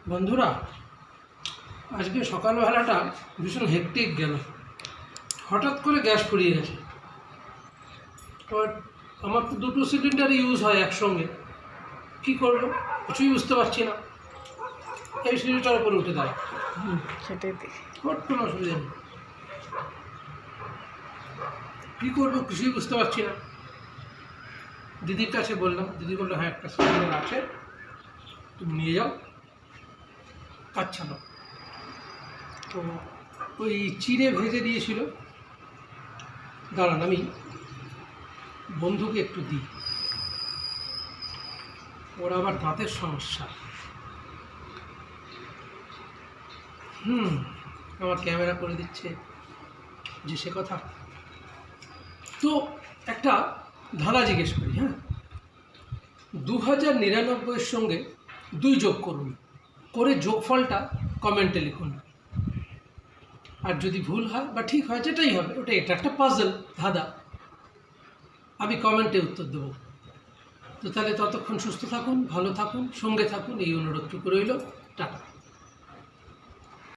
বন্ধুরা, আজকে সকালবেলাটা ভীষণ হেক্টিক গেল। হঠাৎ করে গ্যাস ফুরিয়ে গেছে। এবার আমার তো দুটো সিলিন্ডার ইউজ হয় একসঙ্গে। কী করবো কিছুই বুঝতে পারছি না। এই সিলিন্ডার উপরে উঠে দাঁড়া, সেটাই কোনো অসুবিধা নেই। কী করবো কিছুই বুঝতে পারছি না। দিদির কাছে বললাম, দিদি বললো হ্যাঁ একটা সিলিন্ডার আছে, তুমি নিয়ে যাও, কাজ চালাও। তো ওই চিড়ে ভেজে দিয়েছিল, দাঁড়ান আমি বন্ধুকে একটু দিই, ওর আবার দাঁতের সমস্যা। আমার ক্যামেরা করে দিচ্ছে যে সে কথা। তো একটা ধাঁধা জিজ্ঞেস করি, হ্যাঁ, 2099-এর সঙ্গে 2 যোগ করুন, করে যোগফলটা কমেন্টে লিখুন। আর যদি ভুল হয় বা ঠিক হয়, যেটাই হবে ওটা, এটা একটা পাজল ধাঁধা, আমি কমেন্টে উত্তর দেবো। তো তাহলে ততক্ষণ সুস্থ থাকুন, ভালো থাকুন, সঙ্গে থাকুন, এই অনুরোধটুকু রইল। টাটা।